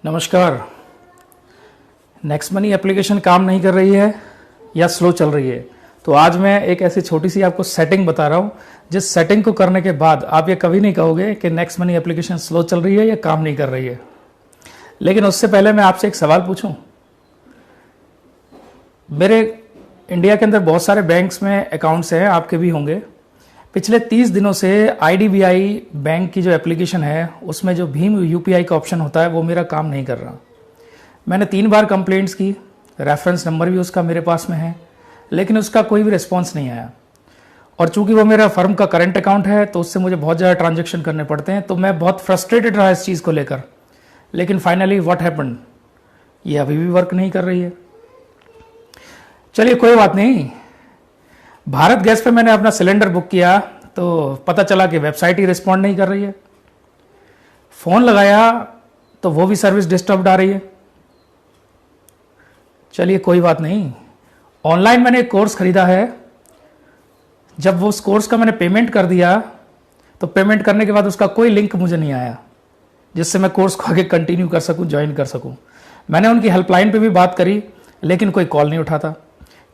नमस्कार। Next money application काम नहीं कर रही है या स्लो चल रही है, तो आज मैं एक ऐसी छोटी सी आपको सेटिंग बता रहा हूं जिस सेटिंग को करने के बाद आप ये कभी नहीं कहोगे कि नेक्स्ट मनी एप्लीकेशन स्लो चल रही है या काम नहीं कर रही है। लेकिन उससे पहले मैं आपसे एक सवाल पूछूं। मेरे इंडिया के अंदर बहुत सारे बैंक्स में अकाउंट्स हैं, आपके भी होंगे। पिछले 30 दिनों से IDBI बैंक की जो एप्लीकेशन है उसमें जो भीम UPI का ऑप्शन होता है वो मेरा काम नहीं कर रहा। मैंने 3 बार कंप्लेंट्स की, रेफरेंस नंबर भी उसका मेरे पास में है, लेकिन उसका कोई भी रिस्पॉन्स नहीं आया। और चूंकि वो मेरा फर्म का करंट अकाउंट है तो उससे मुझे बहुत ज़्यादा ट्रांजेक्शन करने पड़ते हैं, तो मैं बहुत फ्रस्ट्रेटेड रहा इस चीज़ को लेकर। लेकिन फाइनली व्हाट हैपेंड, ये अभी भी वर्क नहीं कर रही है। चलिए कोई बात नहीं। भारत गैस पे मैंने अपना सिलेंडर बुक किया तो पता चला कि वेबसाइट ही रिस्पॉन्ड नहीं कर रही है। फ़ोन लगाया तो वो भी सर्विस डिस्टर्ब्ड आ रही है। चलिए कोई बात नहीं। ऑनलाइन मैंने एक कोर्स खरीदा है। जब वो उस कोर्स का मैंने पेमेंट कर दिया तो पेमेंट करने के बाद उसका कोई लिंक मुझे नहीं आया जिससे मैं कोर्स को आगे कंटिन्यू कर सकूं, ज्वाइन कर सकूं। मैंने उनकी हेल्पलाइन पे भी बात करी लेकिन कोई कॉल नहीं उठाता।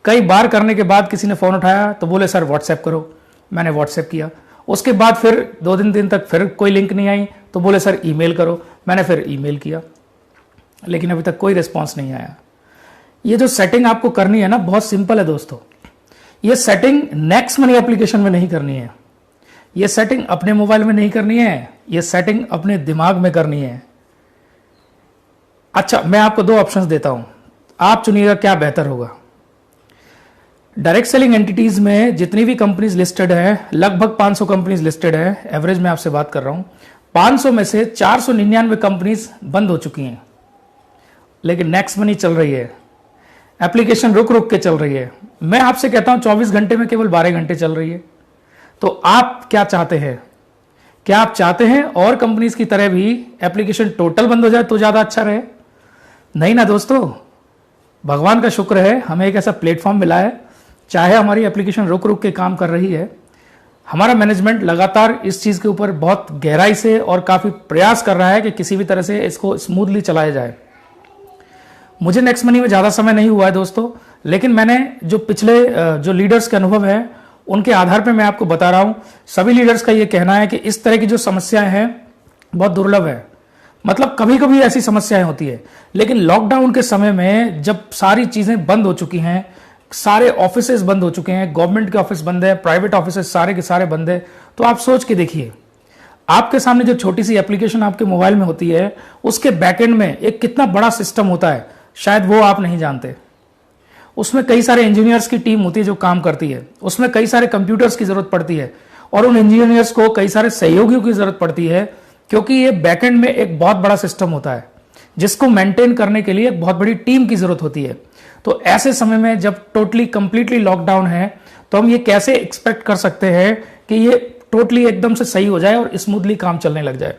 कई बार करने के बाद किसी ने फ़ोन उठाया तो बोले सर व्हाट्सएप करो। मैंने व्हाट्सएप किया। उसके बाद फिर 2 दिन तक फिर कोई लिंक नहीं आई तो बोले सर ईमेल करो। मैंने फिर ईमेल किया लेकिन अभी तक कोई रिस्पॉन्स नहीं आया। ये जो सेटिंग आपको करनी है ना, बहुत सिंपल है दोस्तों। ये सेटिंग नेक्स्ट मनी एप्लीकेशन में नहीं करनी है, ये सेटिंग अपने मोबाइल में नहीं करनी है, ये सेटिंग अपने दिमाग में करनी है। अच्छा, मैं आपको 2 ऑप्शंस देता हूं, आप चुनिएगा क्या बेहतर होगा। डायरेक्ट सेलिंग एंटिटीज में जितनी भी कंपनीज लिस्टेड है, लगभग 500 कंपनीज लिस्टेड है, एवरेज में आपसे बात कर रहा हूं। 500 में से 499 कंपनीज बंद हो चुकी हैं, लेकिन नेक्स्ट मनी चल रही है। एप्लीकेशन रुक रुक के चल रही है। मैं आपसे कहता हूं 24 घंटे में केवल 12 घंटे चल रही है। तो आप क्या चाहते हैं? क्या आप चाहते हैं और कंपनीज की तरह भी एप्लीकेशन टोटल बंद हो जाए तो ज्यादा अच्छा रहे? नहीं ना दोस्तों। भगवान का शुक्र है हमें एक ऐसा प्लेटफॉर्म मिला है, चाहे हमारी एप्लीकेशन रुक रुक के काम कर रही है, हमारा मैनेजमेंट लगातार इस चीज के ऊपर बहुत गहराई से और काफी प्रयास कर रहा है कि किसी भी तरह से इसको स्मूथली चलाया जाए। मुझे नेक्स्ट मनी में ज्यादा समय नहीं हुआ है दोस्तों, लेकिन मैंने जो पिछले जो लीडर्स के अनुभव है उनके आधार पर मैं आपको बता रहा हूं। सभी लीडर्स का यह कहना है कि इस तरह की जो समस्याएं हैं बहुत दुर्लभ है। मतलब कभी कभी ऐसी समस्याएं होती है, लेकिन लॉकडाउन के समय में जब सारी चीजें बंद हो चुकी हैं, सारे ऑफिसेज बंद हो चुके हैं, गवर्नमेंट के ऑफिस बंद है, प्राइवेट ऑफिसेज सारे के सारे बंद है, तो आप सोच के देखिए आपके सामने जो छोटी सी एप्लीकेशन आपके मोबाइल में होती है उसके बैकएंड में एक कितना बड़ा सिस्टम होता है, शायद वो आप नहीं जानते। उसमें कई सारे इंजीनियर्स की टीम होती है जो काम करती है, उसमें कई सारे कंप्यूटर्स की जरूरत पड़ती है और उन इंजीनियर्स को कई सारे सहयोगियों की जरूरत पड़ती है, क्योंकि ये बैकएंड में एक बहुत बड़ा सिस्टम होता है जिसको मेंटेन करने के लिए एक बहुत बड़ी टीम की जरूरत होती है। तो ऐसे समय में जब टोटली कंप्लीटली लॉकडाउन है तो हम ये कैसे एक्सपेक्ट कर सकते हैं कि ये टोटली एकदम से सही हो जाए और स्मूथली काम चलने लग जाए।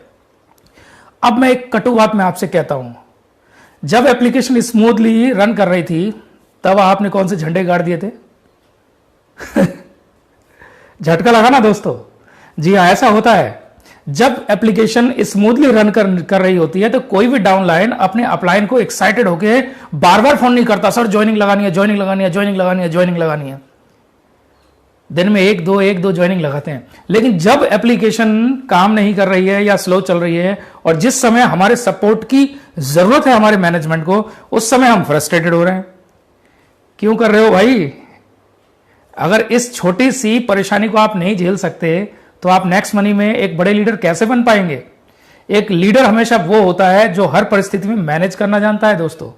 अब मैं एक कटु बात मैं आपसे कहता हूं, जब एप्लीकेशन स्मूथली रन कर रही थी तब आपने कौन से झंडे गाड़ दिए थे? झटका लगा ना दोस्तों। जी हाँ, ऐसा होता है। जब एप्लीकेशन स्मूथली रन कर रही होती है तो कोई भी डाउनलाइन अपने अपलाइन को एक्साइटेड होके बार बार फोन नहीं करता, सर ज्वाइनिंग लगानी है, ज्वाइनिंग लगानी है, ज्वाइनिंग लगानी है, ज्वाइनिंग लगानी है। दिन में एक दो ज्वाइनिंग लगाते हैं। लेकिन जब एप्लीकेशन काम नहीं कर रही है या स्लो चल रही है और जिस समय हमारे सपोर्ट की जरूरत है हमारे मैनेजमेंट को, उस समय हम फ्रस्ट्रेटेड हो रहे हैं। क्यों कर रहे हो भाई? अगर इस छोटी सी परेशानी को आप नहीं झेल सकते तो आप नेक्स्ट मनी में एक बड़े लीडर कैसे बन पाएंगे? एक लीडर हमेशा वो होता है जो हर परिस्थिति में मैनेज करना जानता है। दोस्तों,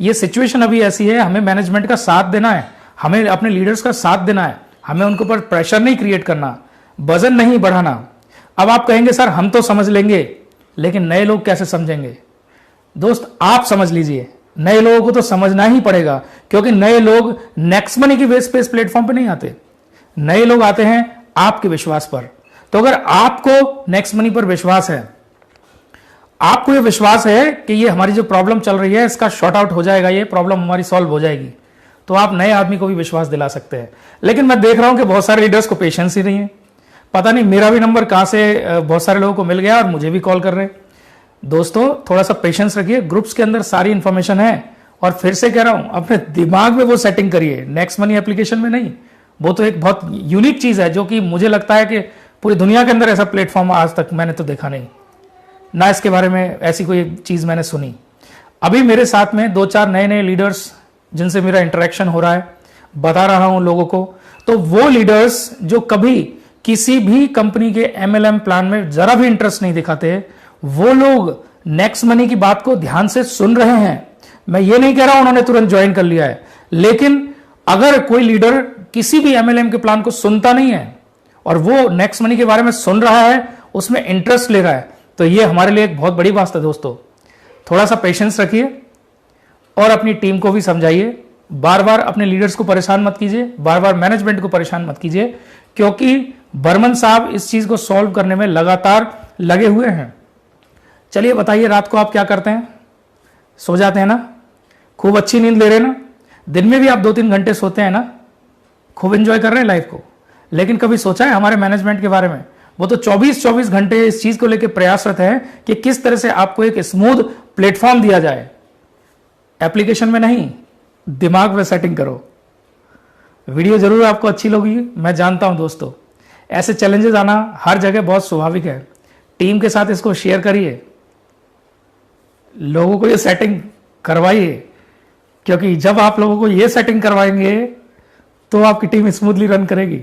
ये सिचुएशन अभी ऐसी है, हमें मैनेजमेंट का साथ देना है, हमें अपने लीडर्स का साथ देना है, हमें उनके ऊपर प्रेशर नहीं क्रिएट करना, वजन नहीं बढ़ाना। अब आप कहेंगे सर हम तो समझ लेंगे, लेकिन नए लोग कैसे समझेंगे? दोस्त, आप समझ लीजिए, नए लोगों को तो समझना ही पड़ेगा, क्योंकि नए लोग नेक्स्ट मनी की बेस पे इस प्लेटफॉर्म पे नहीं आते। नए लोग आते हैं आपके विश्वास पर। तो अगर आपको नेक्स्ट मनी पर विश्वास है, आपको यह विश्वास है कि ये हमारी जो प्रॉब्लम चल रही है इसका शॉर्ट आउट हो जाएगा, ये प्रॉब्लम हमारी सॉल्व हो जाएगी, तो आप नए आदमी को भी विश्वास दिला सकते हैं। लेकिन मैं देख रहा हूं कि बहुत सारे लीडर्स को पेशेंस ही नहीं है। पता नहीं मेरा भी नंबर कहां से बहुत सारे लोगों को मिल गया और मुझे भी कॉल कर रहे हैं। दोस्तों थोड़ा सा पेशेंस रखिए, ग्रुप्स के अंदर सारी इंफॉर्मेशन है, और फिर से कह रहा हूं अपने दिमाग में वो सेटिंग करिए, नेक्स्ट मनी एप्लीकेशन में नहीं। वो तो एक बहुत यूनिक चीज है जो कि मुझे लगता है कि पूरी दुनिया के अंदर ऐसा प्लेटफॉर्म आज तक मैंने तो देखा नहीं, ना इसके बारे में ऐसी कोई चीज मैंने सुनी। अभी मेरे साथ में 2-4 नए नए लीडर्स जिनसे मेरा इंटरेक्शन हो रहा है, बता रहा हूं लोगों को, तो वो लीडर्स जो कभी किसी भी कंपनी के MLM प्लान में जरा भी इंटरेस्ट नहीं दिखाते, वो लोग नेक्स्ट मनी की बात को ध्यान से सुन रहे हैं। मैं ये नहीं कह रहा हूं उन्होंने तुरंत ज्वाइन कर लिया है, लेकिन अगर कोई लीडर किसी भी MLM के प्लान को सुनता नहीं है और वो नेक्स्ट मनी के बारे में सुन रहा है, उसमें इंटरेस्ट ले रहा है, तो ये हमारे लिए एक बहुत बड़ी बात है। दोस्तों थोड़ा सा पेशेंस रखिए और अपनी टीम को भी समझाइए, बार बार अपने लीडर्स को परेशान मत कीजिए, बार बार मैनेजमेंट को परेशान मत कीजिए, क्योंकि बर्मन साहब इस चीज को सॉल्व करने में लगातार लगे हुए हैं। चलिए बताइए, रात को आप क्या करते हैं? सो जाते हैं ना? खूब अच्छी नींद ले रहे हैं ना? दिन में भी आप 2-3 घंटे सोते हैं ना? खूब एंजॉय कर रहे हैं लाइफ को। लेकिन कभी सोचा है हमारे मैनेजमेंट के बारे में? वो तो 24-24 घंटे इस चीज को लेकर प्रयासरत है कि किस तरह से आपको एक स्मूथ प्लेटफॉर्म दिया जाए। एप्लीकेशन में नहीं, दिमाग में सेटिंग करो। वीडियो जरूर आपको अच्छी लगी, मैं जानता हूं दोस्तों, ऐसे चैलेंजेस आना हर जगह बहुत स्वाभाविक है। टीम के साथ इसको शेयर करिए, लोगों को ये सेटिंग करवाइए, क्योंकि जब आप लोगों को ये सेटिंग करवाएंगे तो आपकी टीम स्मूथली रन करेगी।